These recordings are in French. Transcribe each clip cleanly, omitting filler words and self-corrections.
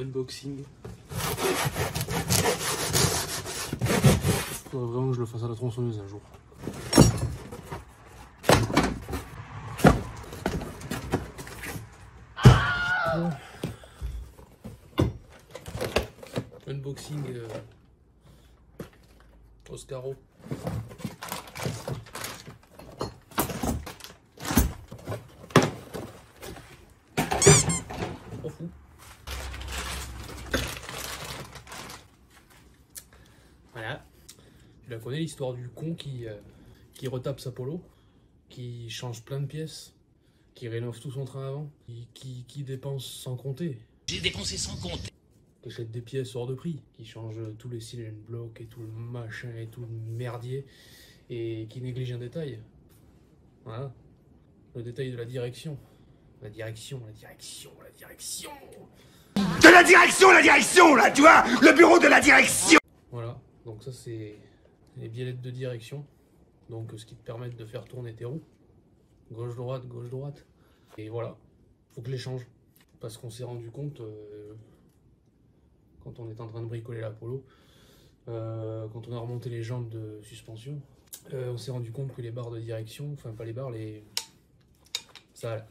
Unboxing. Faudrait vraiment que je le fasse à la tronçonneuse un jour. Unboxing Oscaro. Trop fou. Voilà. Tu la connais l'histoire du con qui retape sa polo, qui change plein de pièces, qui rénove tout son train avant, qui dépense sans compter. J'ai dépensé sans compter. Qui achète des pièces hors de prix, qui change tous les cylindres blocs et tout le machin et tout le merdier, et qui néglige un détail. Voilà. Le détail de la direction. La direction. De la direction, là, tu vois, le bureau de la direction. Voilà, donc ça c'est les biellettes de direction. Donc ce qui te permet de faire tourner tes roues. Gauche-droite, gauche-droite. Et voilà, faut que je les change. Parce qu'on s'est rendu compte, quand on est en train de bricoler la polo, quand on a remonté les jambes de suspension, on s'est rendu compte que les barres de direction, enfin pas les barres, ça.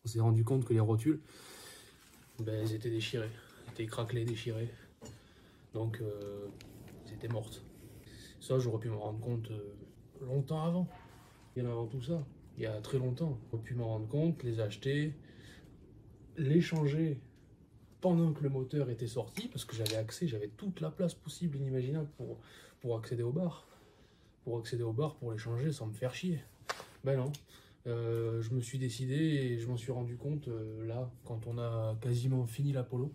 On s'est rendu compte que les rotules, ben, elles étaient déchirées, étaient craquelées, déchirées. Donc, elles étaient mortes. Ça, j'aurais pu m'en rendre compte longtemps avant. Bien avant tout ça, il y a très longtemps. J'aurais pu m'en rendre compte, les acheter, les changer pendant que le moteur était sorti, parce que j'avais accès, j'avais toute la place possible, inimaginable pour accéder aux barres. Pour accéder aux barres, pour les changer sans me faire chier. Ben non. Je me suis décidé et je m'en suis rendu compte là, quand on a quasiment fini la polo.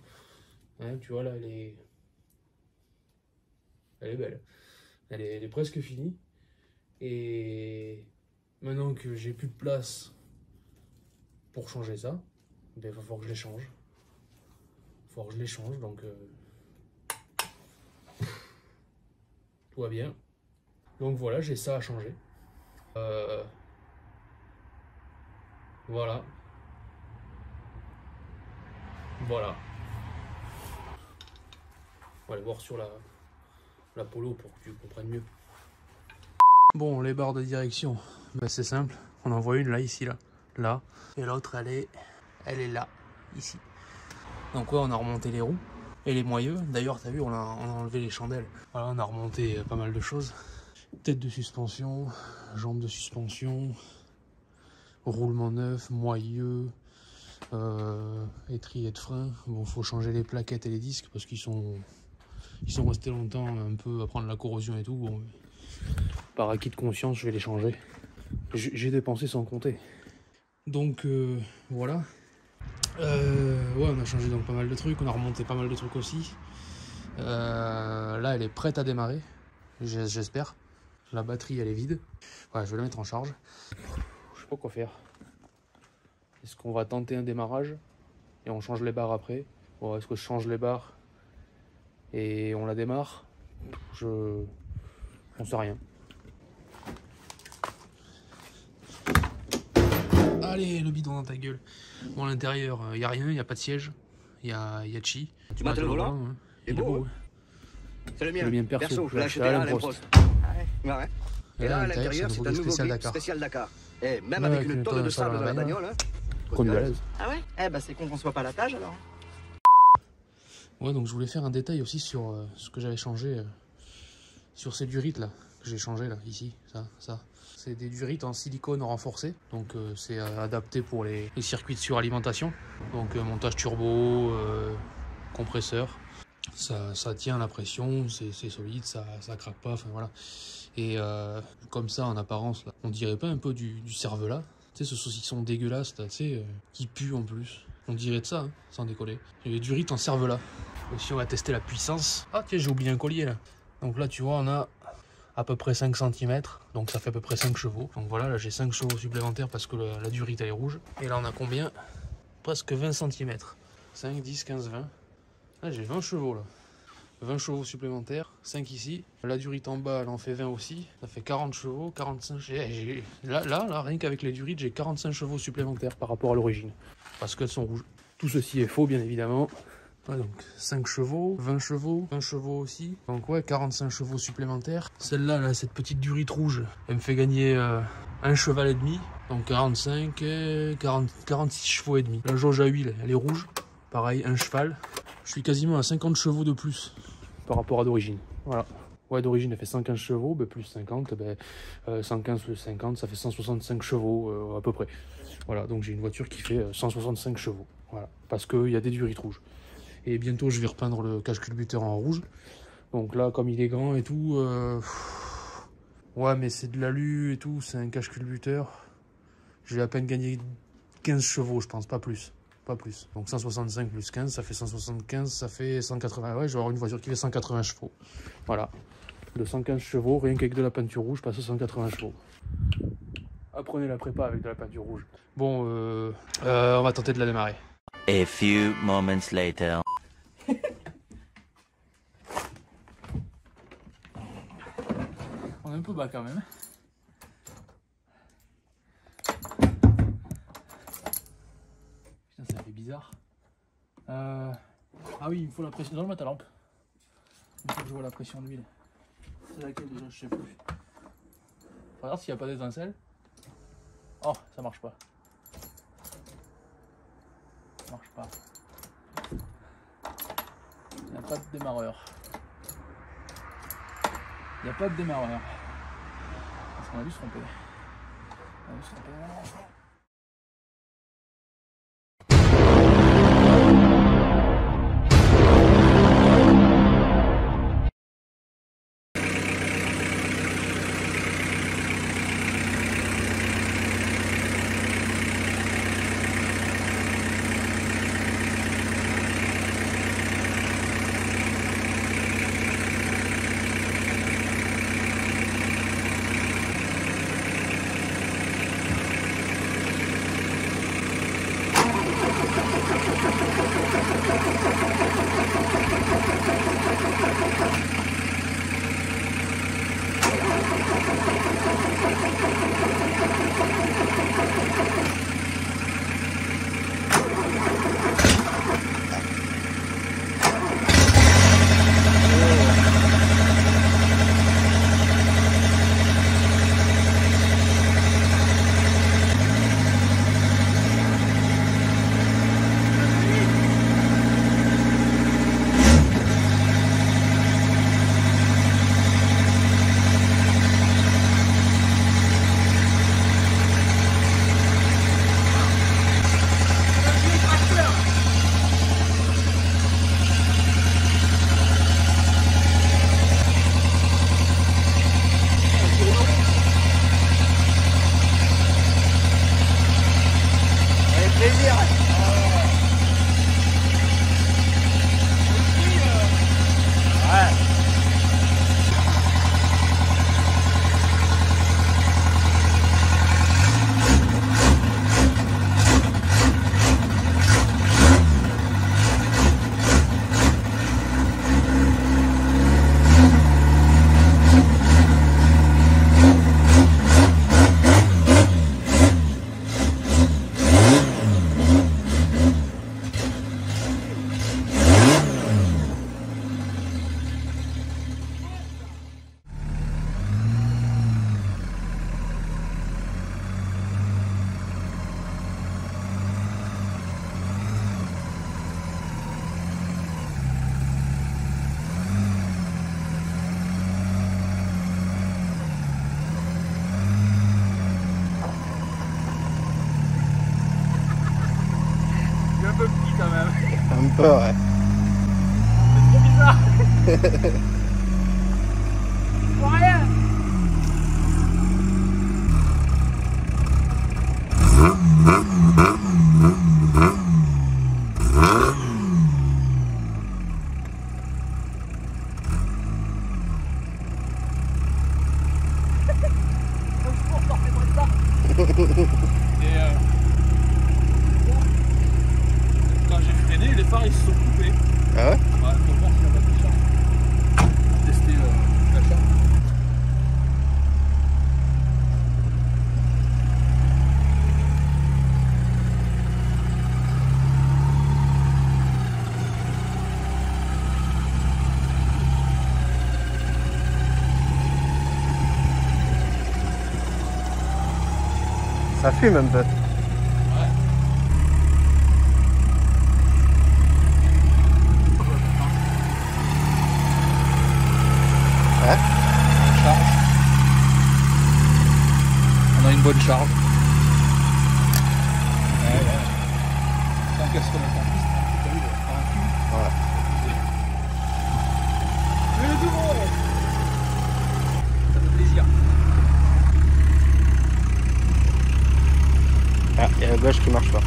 Hein, tu vois là, elle est belle. Elle est presque finie. Et maintenant que j'ai plus de place pour changer ça, ben, il va falloir que je les change. Il va falloir que je les change, donc tout va bien. Donc voilà, j'ai ça à changer. Voilà. Voilà. On va aller voir sur la polo pour que tu comprennes mieux. Bon, les barres de direction, ben c'est simple. On en voit une là, ici, là. Et l'autre, elle est là, ici. Donc ouais, on a remonté les roues et les moyeux. D'ailleurs, t'as vu, on a enlevé les chandelles. Voilà, on a remonté pas mal de choses. Tête de suspension, jambes de suspension, roulement neuf, moyeux, étrier de frein. Bon, faut changer les plaquettes et les disques parce qu'ils sont restés longtemps un peu à prendre la corrosion et tout. Bon, par acquis de conscience, je vais les changer. J'ai dépensé sans compter. Donc voilà. Ouais, on a changé donc pas mal de trucs, on a remonté pas mal de trucs aussi. Là, elle est prête à démarrer, j'espère. La batterie, elle est vide. Ouais, je vais la mettre en charge. Je sais pas quoi faire. Est-ce qu'on va tenter un démarrage et on change les barres après? Ou est-ce que je change les barres et on la démarre? On sait rien. Allez, le bidon dans ta gueule. Bon, à l'intérieur, il n'y a rien, il n'y a pas de siège. Il y a Chi. Tu m'as le volant, hein. Il est beau, hein. C'est le mien perso. Je l'ai acheté à l'imposte. Ouais. Et là, à l'intérieur, c'est un nouveau spécial Dakar. Et même avec une tonne de sable dans la bagnole, hein. Ah ouais? Eh ben c'est con qu'on soit pas à la page alors. Ouais, donc je voulais faire un détail aussi sur ce que j'avais changé sur ces durites là, que j'ai changé là, ici, ça. C'est des durites en silicone renforcé, donc c'est adapté pour les circuits de suralimentation. Donc montage turbo, compresseur, ça tient la pression, c'est solide, ça craque pas, enfin voilà. Et comme ça en apparence, là, on dirait pas un peu du cervelas, tu sais, ce saucisson dégueulasse, tu sais, qui pue en plus. On dirait de ça, hein, sans décoller. Il y a du riz en cervelas. Aussi, on va tester la puissance. Ah tiens, j'ai oublié un collier là. Donc là, tu vois, on a à peu près 5 cm, donc ça fait à peu près 5 chevaux. Donc voilà, là j'ai 5 chevaux supplémentaires parce que la durite elle est rouge. Et là on a combien? Presque 20 cm. 5, 10, 15, 20. Là j'ai 20 chevaux là. 20 chevaux supplémentaires, 5 ici. La durite en bas elle en fait 20 aussi. Ça fait 40 chevaux, 45. Là rien qu'avec les durites j'ai 45 chevaux supplémentaires par rapport à l'origine. parce qu'elles sont rouges. Tout ceci est faux, bien évidemment. Ouais, donc 5 chevaux, 20 chevaux, 20 chevaux aussi. Donc ouais, 45 chevaux supplémentaires. Celle-là, là, cette petite durite rouge, elle me fait gagner un cheval et demi. Donc 45, 46 chevaux et demi. La jauge à huile, elle est rouge. Pareil, un cheval. Je suis quasiment à 50 chevaux de plus par rapport à d'origine. Voilà. Ouais, d'origine, elle fait 115 chevaux, ben, plus 50, 115 plus 50, ça fait 165 chevaux à peu près. Voilà, donc j'ai une voiture qui fait 165 chevaux. Voilà, parce qu'il y a des durites rouges. Et bientôt, je vais repeindre le cache-culbuteur en rouge. Donc là, comme il est grand et tout... ouais, mais c'est de l'alu et tout, c'est un cache-culbuteur. J'ai à peine gagné 15 chevaux, je pense, pas plus. Pas plus. Donc 165 plus 15, ça fait 175, ça fait 180. Ouais, je vais avoir une voiture qui fait 180 chevaux. Voilà. De 115 chevaux, rien qu'avec de la peinture rouge, passe à 180 chevaux. Apprenez la prépa avec de la peinture rouge. Bon, on va tenter de la démarrer. A few moments later. On est un peu bas quand même. Putain, ça fait bizarre. Ah oui, il me faut la pression. Donne-moi ta lampe. Il faut que je vois la pression d'huile. C'est laquelle déjà, je sais plus. Regarde s'il n'y a pas d'étincelle. Oh, ça marche pas. Ça marche pas. Il n'y a pas de démarreur. Il n'y a pas de démarreur. Parce qu'on a dû se tromper. On a dû se tromper. Un peu, ouais. C'est trop bizarre. Pour rien. Quand j'ai freiné, les phares ils se sont coupés. Ah ouais? Ouais, faut voir si la batterie charge. Pour tester la charge. Ça fume un peu. Ouais. Ouais. Charge. On a une bonne charge. Ouais. Tant qu'elle se remet en piste, voilà. Ça fait plaisir. Ah, il y a la gauche qui marche pas.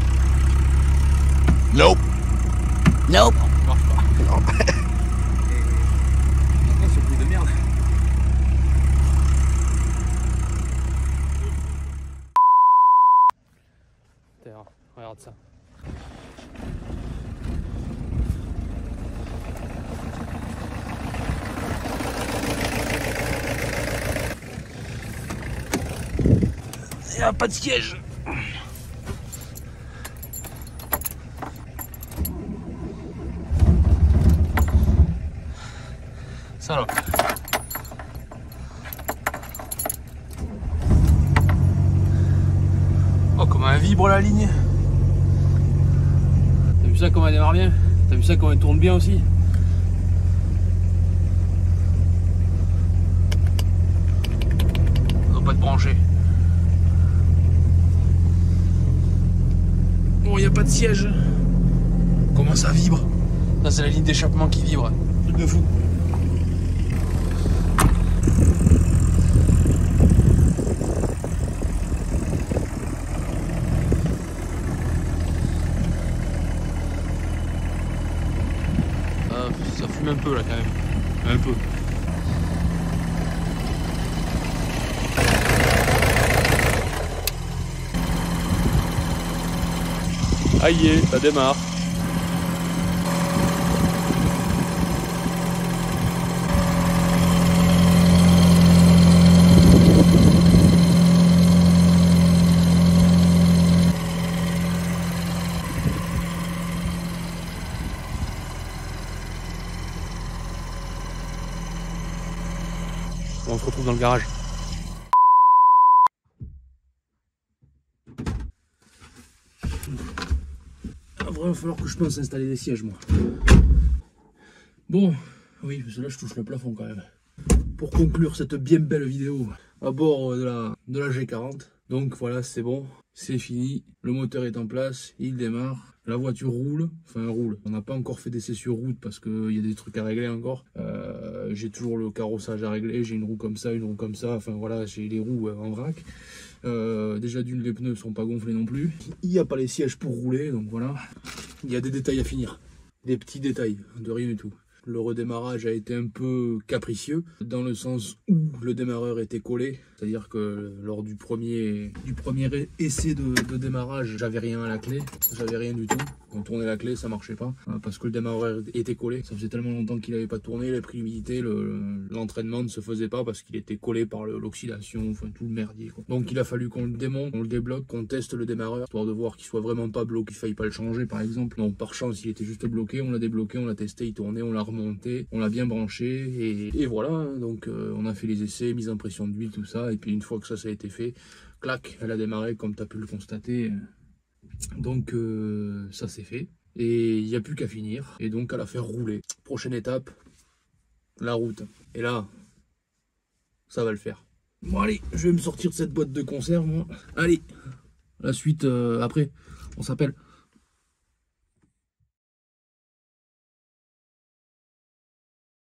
Nope. Nope. Non, marche pas. Non. Maintenant, ce bruit de merde. Regarde ça. Il n'y a pas de siège. Ça là. Oh, comment elle vibre la ligne. T'as vu ça comment elle démarre bien? T'as vu ça comment elle tourne bien aussi? On doit pas être branché. Bon, il n'y a pas de siège. Comment ça vibre? Ça, c'est la ligne d'échappement qui vibre. Truc de fou. Ça fume un peu là quand même. Un peu. Aïe, ça démarre. On se retrouve dans le garage. Il va falloir que je pense installer des sièges, moi. Bon, oui, parce que là je touche le plafond quand même. Pour conclure cette bien belle vidéo à bord de la G40. Donc voilà, c'est bon, c'est fini. Le moteur est en place, il démarre. La voiture roule, enfin roule. On n'a pas encore fait d'essai sur route parce qu'il y a des trucs à régler encore. J'ai toujours le carrossage à régler, j'ai une roue comme ça, une roue comme ça. Enfin voilà, j'ai les roues en vrac. Déjà d'une, les pneus sont pas gonflés non plus. Il n'y a pas les sièges pour rouler, donc voilà. Il y a des détails à finir. Des petits détails, de rien du tout. Le redémarrage a été un peu capricieux, dans le sens où le démarreur était collé. C'est-à-dire que lors du premier essai de démarrage, j'avais rien à la clé, j'avais rien du tout. On tournait la clé, ça marchait pas, parce que le démarreur était collé. Ça faisait tellement longtemps qu'il n'avait pas tourné, il a pris l'humidité, l'entraînement ne se faisait pas parce qu'il était collé par l'oxydation, enfin tout le merdier, quoi. Donc il a fallu qu'on le démonte, qu'on le débloque, qu'on teste le démarreur, histoire de voir qu'il soit vraiment pas bloqué, qu'il faille pas le changer par exemple. Donc par chance il était juste bloqué, on l'a débloqué, on l'a testé, il tournait, on l'a remonté, on l'a bien branché et voilà, hein. Donc on a fait les essais, mise en pression d'huile, tout ça, et puis une fois que ça a été fait, clac, elle a démarré comme tu as pu le constater. Donc ça c'est fait et il n'y a plus qu'à finir et donc à la faire rouler. Prochaine étape, la route. Et là, ça va le faire. Bon allez, je vais me sortir de cette boîte de conserve moi. Allez, la suite après, on s'appelle.